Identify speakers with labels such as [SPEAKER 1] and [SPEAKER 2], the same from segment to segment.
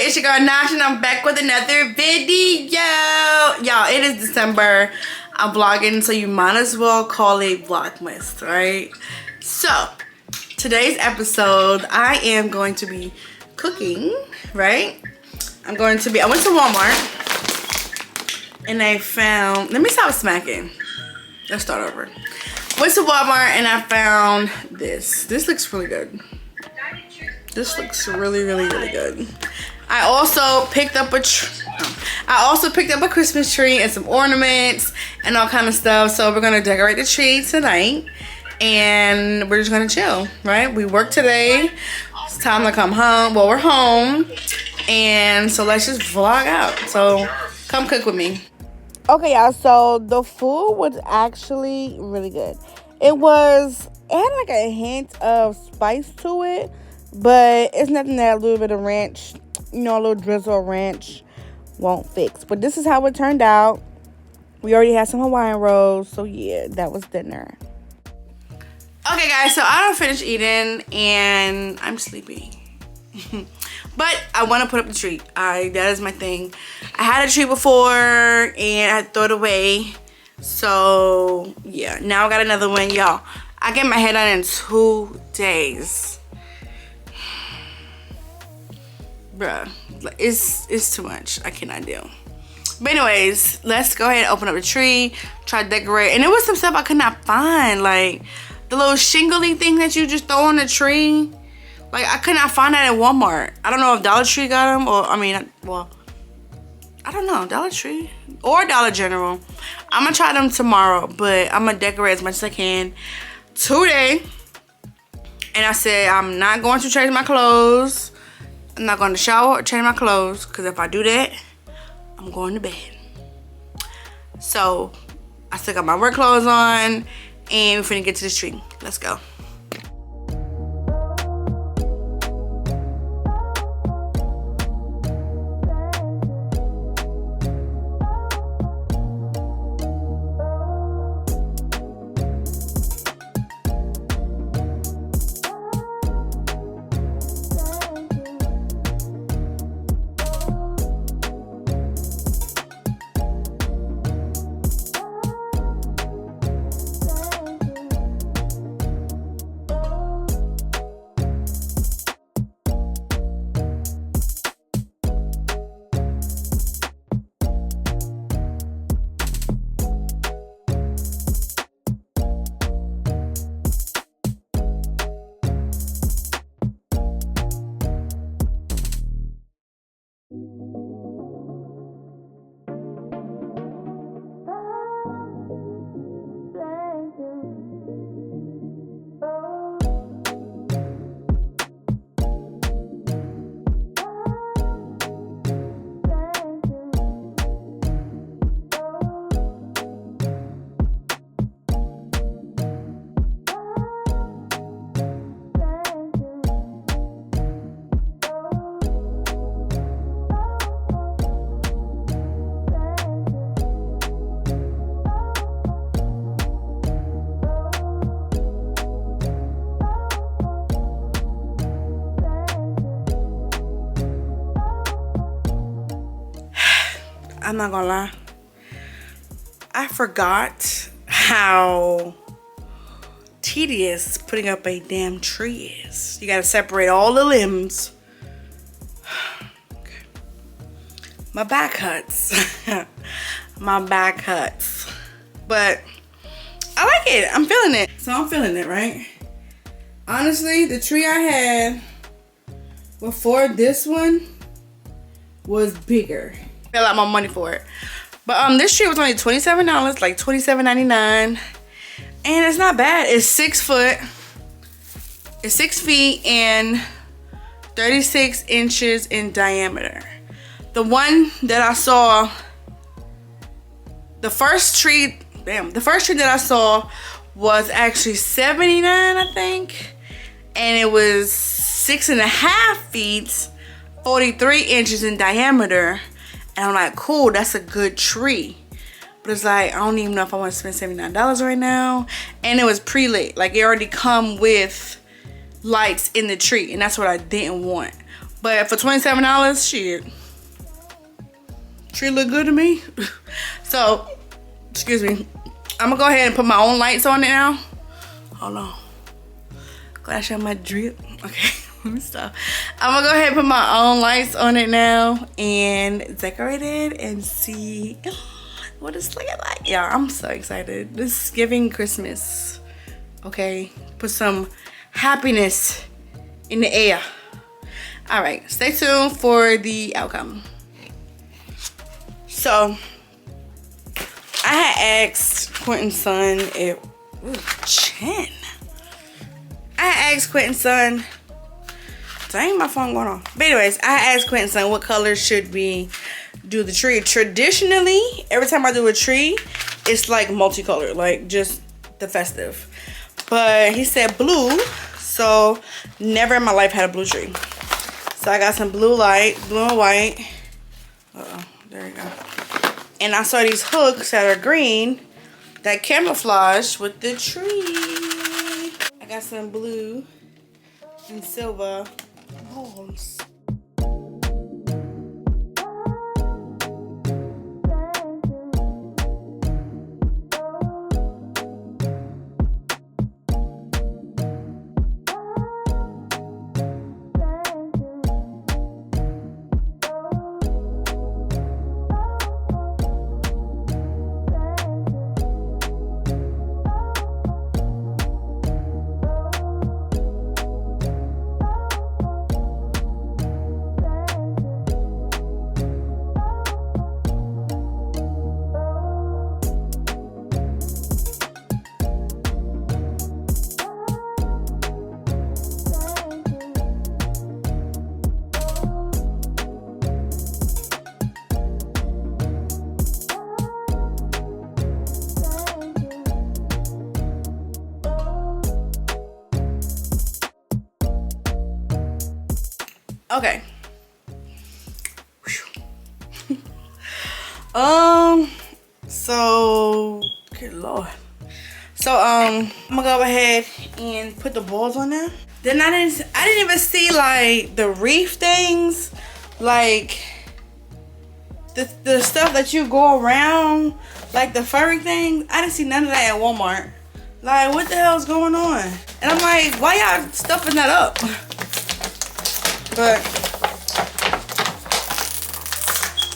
[SPEAKER 1] It's your girl Nash, and I'm back with another video. Y'all, it is December. I'm vlogging, so you might as well call it Vlogmas, right? So, today's episode, I am going to be cooking, right? I went to Walmart, and I found, let me stop smacking. Let's start over. Went to Walmart, and I found this. This looks really good. This looks really good. I also picked up a Christmas tree and some ornaments and all kind of stuff. So we're gonna decorate the tree tonight, and we're just gonna chill, right? We worked today. It's time to come home. Well, we're home, and so let's just vlog out. So come cook with me. Okay, y'all. So the food was actually really good. It had like a hint of spice to it. But it's nothing that a little bit of ranch, you know, a little drizzle of ranch won't fix. But this is how it turned out. We already had some Hawaiian rolls. So, yeah, that was dinner. Okay, guys. So, I done finished eating. And I'm sleepy. But I want to put up the tree. That is my thing. I had a tree before. And I threw it away. So, yeah. Now I got another one. Y'all, I get my hair done in 2 days. Bruh, it's too much. I cannot deal. But anyways, let's go ahead and open up the tree, try to decorate. And there was some stuff I could not find, like the little shingly thing that you just throw on the tree. Like, I could not find that at Walmart. I don't know if Dollar Tree got them, or I don't know, Dollar Tree or Dollar General. I'm gonna try them tomorrow, but I'm gonna decorate as much as I can today. And I said I'm not going to change my clothes. I'm not going to shower or change my clothes, because if I do that, I'm going to bed. So, I still got my work clothes on, and we're finna get to the tree. Let's go. I'm not gonna lie, I forgot how tedious putting up a damn tree is. You gotta separate all the limbs. Okay. My back hurts. My back hurts. But I like it. I'm feeling it. So I'm feeling it, right? Honestly, the tree I had before this one was bigger. I paid a lot more money for it. But this tree was only $27, like $27.99. And it's not bad. It's 6 foot. It's 6 feet and 36 inches in diameter. The one that I saw, the first tree that I saw was actually $79, I think. And it was 6.5 feet, 43 inches in diameter. And I'm like, cool, that's a good tree. But it's like, I don't even know if I want to spend $79 right now. And it was pre-lit. Like, it already come with lights in the tree. And that's what I didn't want. But for $27, shit. Tree look good to me. So, excuse me. I'm gonna go ahead and put my own lights on it now. Hold on. Glad I showed my drip. Okay, let me stop. I'm gonna go ahead and put my own lights on it now and decorate it and see what it's looking like. Yeah, I'm so excited. This is giving Christmas. Okay, put some happiness in the air. All right, stay tuned for the outcome. So, I had asked Quentin's son if, ooh, chin. I had asked Quentin's son, dang, my phone going on. But anyways, I had asked Quentin's son what color should we do the tree. Traditionally, every time I do a tree, it's like multicolored, like just the festive. But he said blue, so never in my life had a blue tree. So I got some blue light, blue and white. Uh-oh, there you go. And I saw these hooks that are green that camouflage with the tree. I got some blue and silver balls. Okay. So good lord. So I'm gonna go ahead and put the balls on there. Then I didn't even see like the wreath things, like the stuff that you go around, like the furry things. I didn't see none of that at Walmart. Like, what the hell's going on? And I'm like, why y'all stuffing that up? But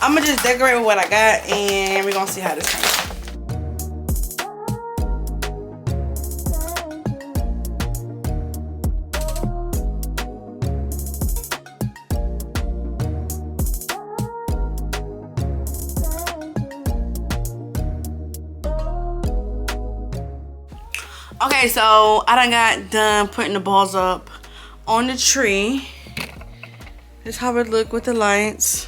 [SPEAKER 1] I'm gonna just decorate with what I got and we're gonna see how this turns out. Okay, so I done got done putting the balls up on the tree. This is how it look with the lights.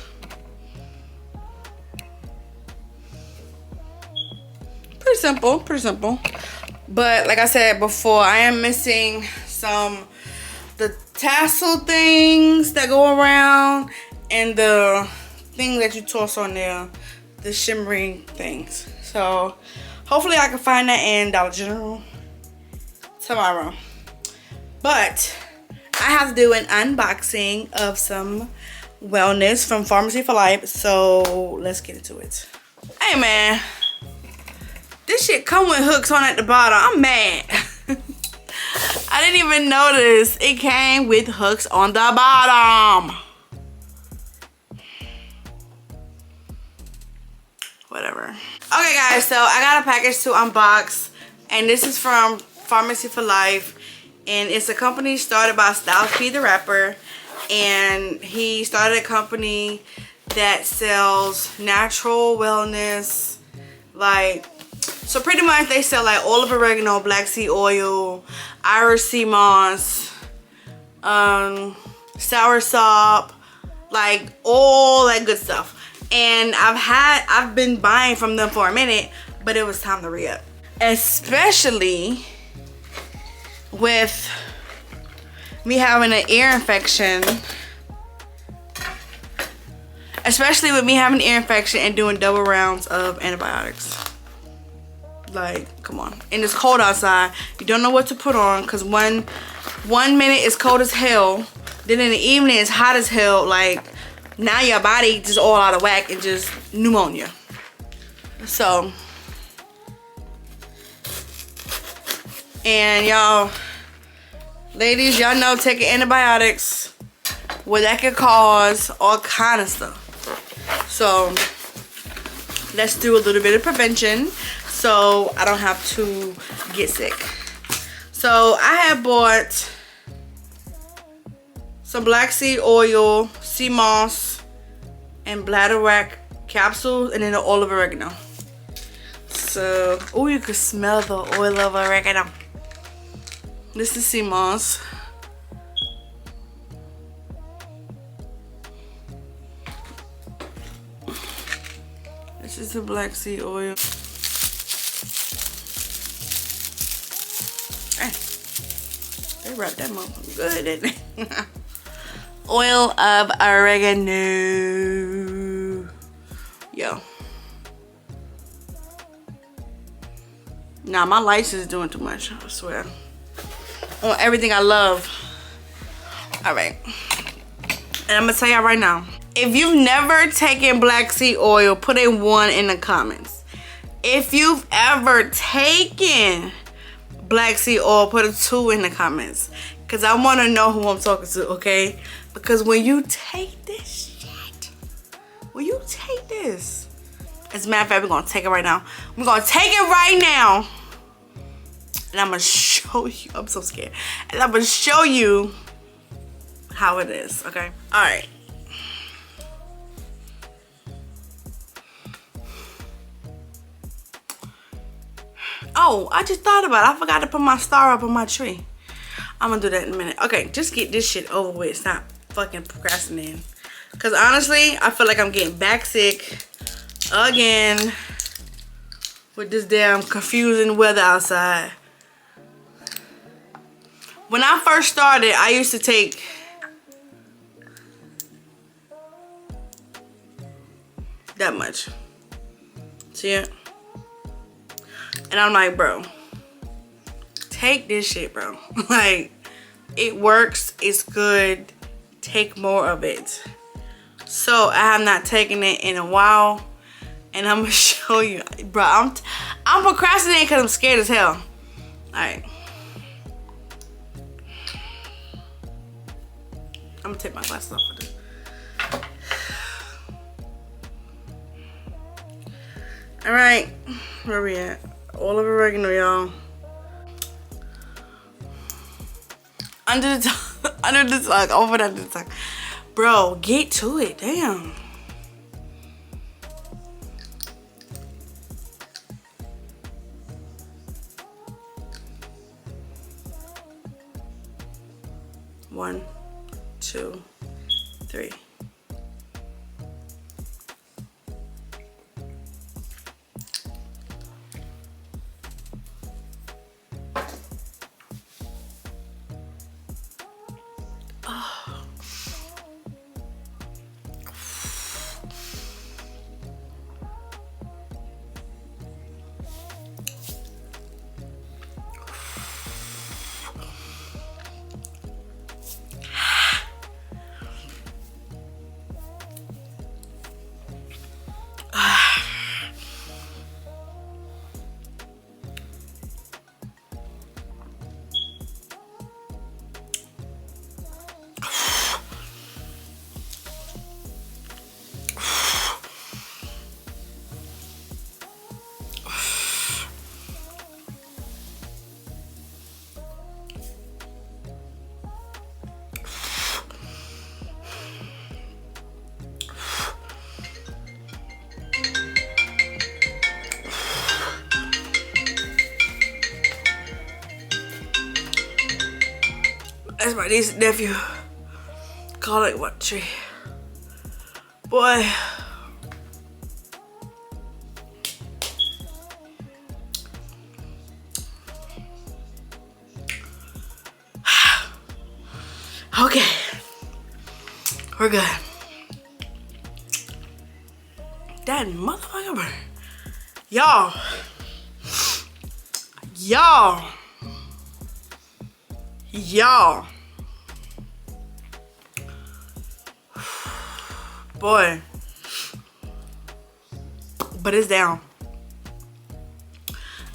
[SPEAKER 1] Pretty simple, pretty simple. But like I said before, I am missing the tassel things that go around and the thing that you toss on there, the shimmering things. So hopefully I can find that in Dollar General tomorrow. But I have to do an unboxing of some wellness from Farmacy For Life, so let's get into it. Hey man, this shit come with hooks on at the bottom. I'm mad. I didn't even notice it came with hooks on the bottom. Whatever. Okay guys, so I got a package to unbox, and this is from Farmacy For Life, and it's a company started by Styles P the rapper, and he started a company that sells natural wellness, like, so pretty much they sell like olive oregano, black seed oil, Irish sea moss, soursop, like all that good stuff. And I've been buying from them for a minute, but it was time to re-up, especially with me having an ear infection. Especially with me having an ear infection and doing double rounds of antibiotics. Like, come on. And it's cold outside. You don't know what to put on, because one minute it's cold as hell. Then in the evening, it's hot as hell. Like, now your body just all out of whack and just pneumonia. So, and y'all, ladies, y'all know taking antibiotics, well, that could cause all kind of stuff. So, let's do a little bit of prevention so I don't have to get sick. So, I have bought some black seed oil, sea moss, and bladderwrack capsules, and then the oil of oregano. So, oh, you can smell the oil of oregano. This is sea moss. This is the black seed oil. Hey, they wrapped that motherfucker good, didn't they? Oil of oregano. Yo. Nah, my lights is doing too much, I swear. On everything I love. Alright. And I'm gonna tell y'all right now. If you've never taken black seed oil, put a 1 in the comments. If you've ever taken black seed oil, put a 2 in the comments. Because I want to know who I'm talking to, okay? Because when you take this shit, when you take this, as a matter of fact, we're going to take it right now. We're going to take it right now. And I'm going to show you. I'm so scared. And I'm going to show you how it is, okay? All right. Oh, I just thought about it. I forgot to put my star up on my tree. I'm gonna do that in a minute. Okay, just get this shit over with. Stop fucking procrastinating. Because honestly, I feel like I'm getting back sick again with this damn confusing weather outside. When I first started, I used to take that much. See it? And I'm like, bro, take this shit, bro. Like, it works, it's good, take more of it. So I have not taken it in a while, and I'm gonna show you, bro. I'm procrastinating because I'm scared as hell. All right, I'm gonna take my glasses off for this. All right, where we at? All of oregano, y'all. Under the tongue, over the tongue. Bro, get to it, damn. One, two, three. That's my niece and nephew. Call it what tree? Boy. Okay. We're good. That motherfucker burn. Y'all. Boy. But it's down.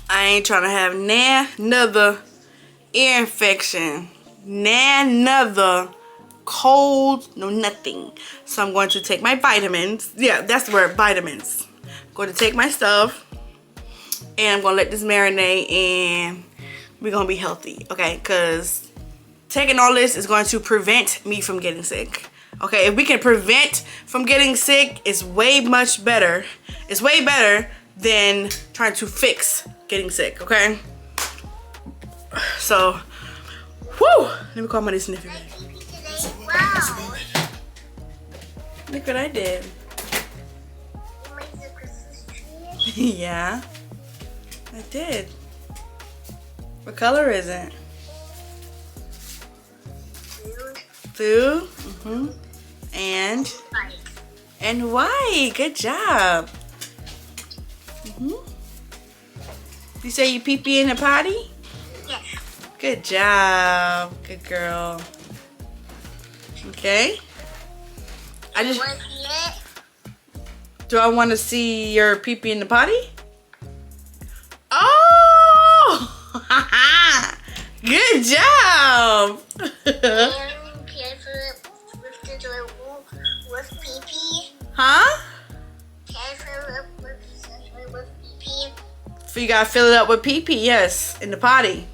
[SPEAKER 1] I ain't trying to have another ear infection. Another cold, no nothing. So I'm going to take my vitamins. Yeah, that's the word, vitamins. I'm going to take my stuff and I'm going to let this marinate and we're going to be healthy, okay? Because taking all this is going to prevent me from getting sick. Okay, if we can prevent from getting sick, it's way much better. It's way better than trying to fix getting sick, okay? So, whoo! Let me call my sniffy bag.
[SPEAKER 2] Wow.
[SPEAKER 1] Look what I did.
[SPEAKER 2] You made the Christmas tree?
[SPEAKER 1] Yeah, I did. What color is it? Blue. Mm-hmm. And white. Good job. Mm-hmm. You say you pee-pee in the potty?
[SPEAKER 2] Yes.
[SPEAKER 1] Good job. Good girl. Okay. Do I want to see your pee-pee in the potty? Oh! Good job.
[SPEAKER 2] With pee-pee.
[SPEAKER 1] Huh?
[SPEAKER 2] Can I fill it with pee-pee?
[SPEAKER 1] So you gotta fill it up with pee-pee, yes, in the potty.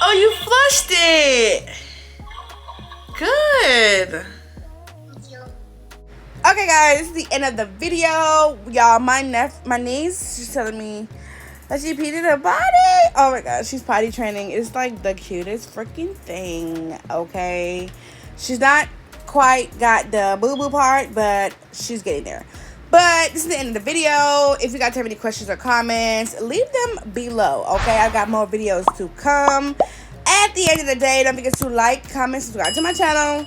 [SPEAKER 1] Oh, you flushed it. Good.
[SPEAKER 2] Thank you.
[SPEAKER 1] Okay, guys, this is the end of the video. Y'all, my niece, she's telling me that she peed in her potty. Oh my gosh, she's potty training. It's like the cutest freaking thing, okay? She's not quite got the boo-boo part, but she's getting there. But this is the end of the video. If you guys have any questions or comments, leave them below, okay? I got more videos to come. At the end of the day, don't forget to like, comment, subscribe to my channel.